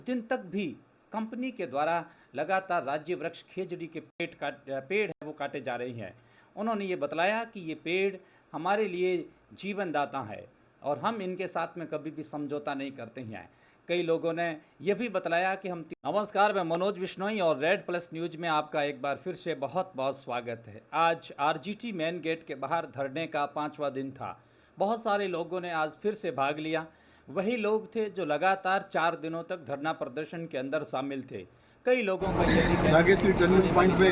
दिन तक भी कंपनी के द्वारा लगातार राज्य वृक्ष खेजड़ी के पेड़ है वो काटे जा रहे हैं। उन्होंने ये बतलाया कि ये पेड़ हमारे लिए जीवनदाता है और हम इनके साथ में कभी भी समझौता नहीं करते हैं। कई लोगों ने यह भी बतलाया कि हम नमस्कार, मैं मनोज विश्नोई और रेड प्लस न्यूज में आपका एक बार फिर से बहुत बहुत स्वागत है। आज आरजीटी मेन गेट के बाहर धरने का 5वां दिन था। बहुत सारे लोगों ने आज फिर से भाग लिया। वही लोग थे जो लगातार 4 दिनों तक धरना प्रदर्शन के अंदर शामिल थे। कई लोगों का यह भी कहना है नागेश्वरी टर्निंग पॉइंट पे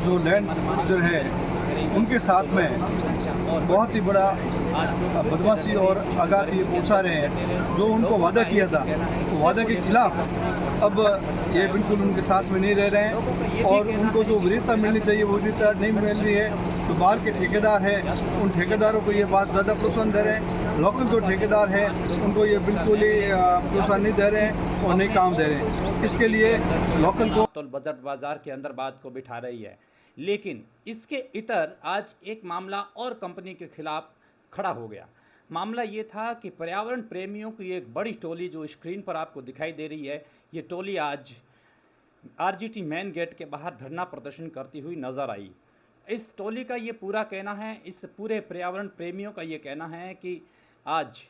जो लैंड क्रूजर है उनके साथ में बहुत ही बड़ा बदमाशी और आघाती पहुंचा रहे हैं। जो उनको वादा किया था तो वादा के खिलाफ अब ये बिल्कुल उनके साथ में नहीं रह रहे हैं और उनको जो वरीयता मिलनी चाहिए वो वरीयता नहीं मिल रही है। तो बाहर के ठेकेदार हैं उन ठेकेदारों को ये बात ज़्यादा प्रोत्साहन दे रहे हैं। लोकल जो ठेकेदार हैं उनको ये बिल्कुल ही प्रोत्साहन नहीं दे रहे हैं और नहीं काम दे रहे हैं। इसके लिए लोकल को तो बजट बाजार के अंदर बात को बिठा रही है। लेकिन इसके इतर आज एक मामला और कंपनी के खिलाफ खड़ा हो गया। मामला ये था कि पर्यावरण प्रेमियों की एक बड़ी टोली जो स्क्रीन पर आपको दिखाई दे रही है, ये टोली आज आरजीटी मेन गेट के बाहर धरना प्रदर्शन करती हुई नजर आई। इस टोली का ये पूरा कहना है, इस पूरे पर्यावरण प्रेमियों का ये कहना है कि आज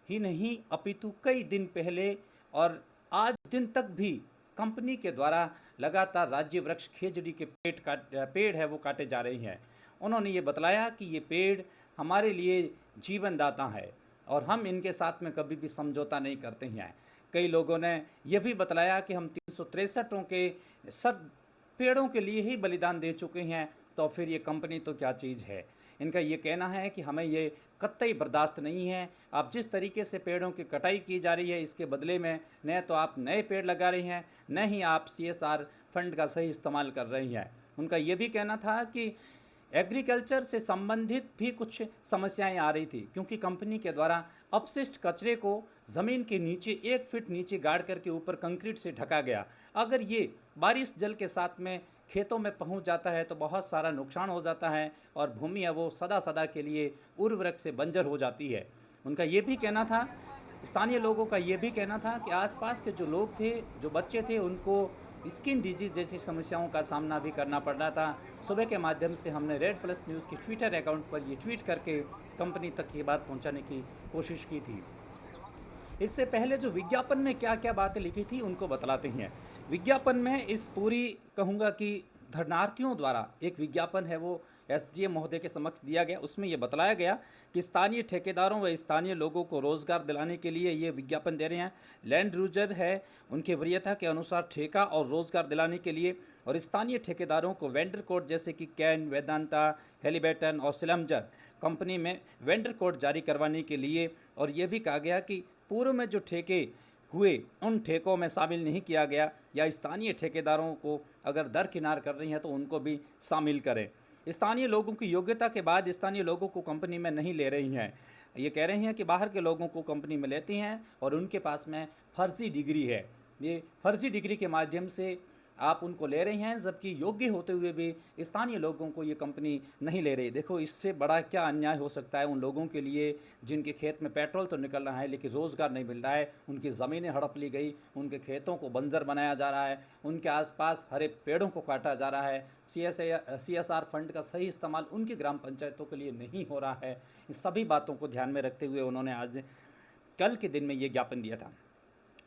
ही नहीं अपितु कई दिन पहले और आज दिन तक भी कंपनी के द्वारा लगातार राज्य वृक्ष खेजड़ी के पेड़ है वो काटे जा रहे हैं। उन्होंने ये बतलाया कि ये पेड़ हमारे लिए जीवनदाता है और हम इनके साथ में कभी भी समझौता नहीं करते हैं। कई लोगों ने यह भी बतलाया कि हम 363 के सब पेड़ों के लिए ही बलिदान दे चुके हैं, तो फिर ये कंपनी तो क्या चीज़ है। इनका ये कहना है कि हमें ये कतई बर्दाश्त नहीं है। आप जिस तरीके से पेड़ों की कटाई की जा रही है, इसके बदले में न तो आप नए पेड़ लगा रही हैं, न ही आप सीएसआर फंड का सही इस्तेमाल कर रही हैं। उनका ये भी कहना था कि एग्रीकल्चर से संबंधित भी कुछ समस्याएं आ रही थी, क्योंकि कंपनी के द्वारा अपशिष्ट कचरे को ज़मीन के नीचे 1 फीट नीचे गाड़ करके ऊपर कंक्रीट से ढका गया। अगर ये बारिश जल के साथ में खेतों में पहुंच जाता है तो बहुत सारा नुकसान हो जाता है और भूमि है वो सदा सदा के लिए उर्वरक से बंजर हो जाती है। उनका ये भी कहना था, स्थानीय लोगों का ये भी कहना था कि आसपास के जो लोग थे, जो बच्चे थे, उनको स्किन डिजीज़ जैसी समस्याओं का सामना भी करना पड़ रहा था। सुबह के माध्यम से हमने रेड प्लस न्यूज़ की ट्विटर अकाउंट पर ये ट्वीट करके कंपनी तक ये बात पहुंचाने की कोशिश की थी। इससे पहले जो विज्ञापन में क्या क्या बातें लिखी थी उनको बतलाते हैं। विज्ञापन में इस पूरी कहूँगा कि धरनार्थियों द्वारा एक विज्ञापन है वो एसडीएम महोदय के समक्ष दिया गया। उसमें ये बतलाया गया कि स्थानीय ठेकेदारों व स्थानीय लोगों को रोजगार दिलाने के लिए ये विज्ञापन दे रहे हैं। लैंड यूजर है उनकी वरीयता के अनुसार ठेका और रोजगार दिलाने के लिए, और स्थानीय ठेकेदारों को वेंडर कोड जैसे कि कैन, वेदांता, हेलीबैटन और सिलमजर कंपनी में वेंडर कोड जारी करवाने के लिए। और ये भी कहा गया कि पूर्व में जो ठेके हुए उन ठेकों में शामिल नहीं किया गया, या स्थानीय ठेकेदारों को अगर दरकिनार कर रही हैं तो उनको भी शामिल करें। स्थानीय लोगों की योग्यता के बाद स्थानीय लोगों को कंपनी में नहीं ले रही हैं। ये कह रही हैं कि बाहर के लोगों को कंपनी में लेती हैं और उनके पास में फर्जी डिग्री है। ये फर्जी डिग्री के माध्यम से आप उनको ले रही हैं, जबकि योग्य होते हुए भी स्थानीय लोगों को ये कंपनी नहीं ले रही। देखो, इससे बड़ा क्या अन्याय हो सकता है उन लोगों के लिए जिनके खेत में पेट्रोल तो निकल रहा है लेकिन रोज़गार नहीं मिल रहा है। उनकी ज़मीनें हड़प ली गई, उनके खेतों को बंजर बनाया जा रहा है, उनके आसपास हरे पेड़ों को काटा जा रहा है। सीएसआर फंड का सही इस्तेमाल उनकी ग्राम पंचायतों के लिए नहीं हो रहा है। इन सभी बातों को ध्यान में रखते हुए उन्होंने आज कल के दिन में ये ज्ञापन दिया था।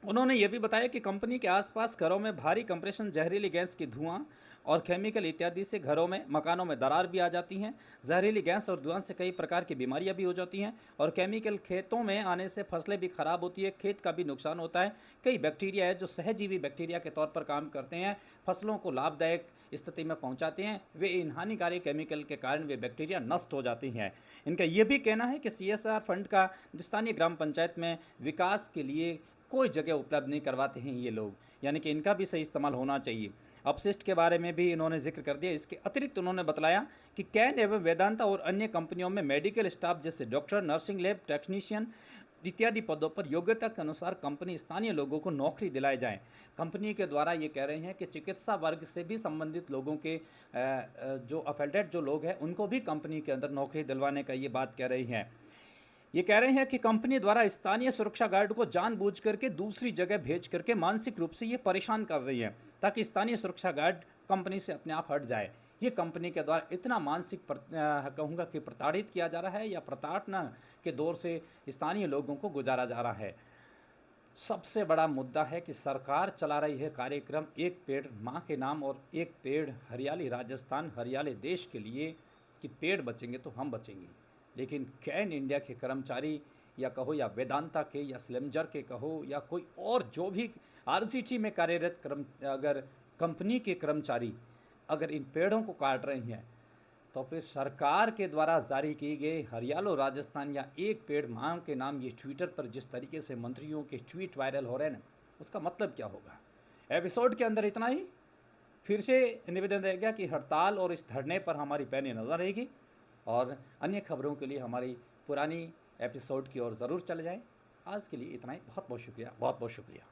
उन्होंने ये भी बताया कि कंपनी के आसपास घरों में भारी कंप्रेशन जहरीली गैस की धुआं और केमिकल इत्यादि से घरों में, मकानों में दरार भी आ जाती हैं। जहरीली गैस और धुआं से कई प्रकार की बीमारियां भी हो जाती हैं और केमिकल खेतों में आने से फसलें भी खराब होती है, खेत का भी नुकसान होता है। कई बैक्टीरिया है जो सहजीवी बैक्टीरिया के तौर पर काम करते हैं, फसलों को लाभदायक स्थिति में पहुंचाते हैं। वे इन हानिकारक केमिकल के कारण वे बैक्टीरिया नष्ट हो जाती हैं। इनका ये भी कहना है कि सीएसआर फंड का स्थानीय ग्राम पंचायत में विकास के लिए कोई जगह उपलब्ध नहीं करवाते हैं ये लोग, यानी कि इनका भी सही इस्तेमाल होना चाहिए। अपशिष्ट के बारे में भी इन्होंने जिक्र कर दिया। इसके अतिरिक्त उन्होंने बतलाया कि कैन एवं वेदांता और अन्य कंपनियों में मेडिकल स्टाफ जैसे डॉक्टर, नर्सिंग लैब टेक्नीशियन इत्यादि पदों पर योग्यता के अनुसार कंपनी स्थानीय लोगों को नौकरी दिलाए जाएं। कंपनी के द्वारा ये कह रहे हैं कि चिकित्सा वर्ग से भी संबंधित लोगों के जो अफेल्डेड जो लोग हैं उनको भी कंपनी के अंदर नौकरी दिलवाने का ये बात कह रही हैं। ये कह रहे हैं कि कंपनी द्वारा स्थानीय सुरक्षा गार्ड को जानबूझ करके दूसरी जगह भेज करके मानसिक रूप से ये परेशान कर रही है, ताकि स्थानीय सुरक्षा गार्ड कंपनी से अपने आप हट जाए। ये कंपनी के द्वारा इतना मानसिक कहूँगा कि प्रताड़ित किया जा रहा है, या प्रताड़ना के दौर से स्थानीय लोगों को गुजारा जा रहा है। सबसे बड़ा मुद्दा है कि सरकार चला रही है कार्यक्रम एक पेड़ माँ के नाम और एक पेड़ हरियाली राजस्थान, हरियाली देश के लिए, कि पेड़ बचेंगे तो हम बचेंगे। लेकिन कैन इंडिया के कर्मचारी या कहो, या वेदांता के, या स्लेमजर के कहो, या कोई और जो भी आरसीटी में कार्यरत अगर कंपनी के कर्मचारी अगर इन पेड़ों को काट रहे हैं, तो फिर सरकार के द्वारा जारी की गई हरियालो राजस्थान या एक पेड़ माँ के नाम ये ट्विटर पर जिस तरीके से मंत्रियों के ट्वीट वायरल हो रहे हैं ना, उसका मतलब क्या होगा। एपिसोड के अंदर इतना ही। फिर से निवेदन रहेगा कि हड़ताल और इस धरने पर हमारी पैनी नज़र रहेगी, और अन्य खबरों के लिए हमारी पुरानी एपिसोड की ओर ज़रूर चले जाएं। आज के लिए इतना ही। बहुत बहुत शुक्रिया, बहुत बहुत शुक्रिया।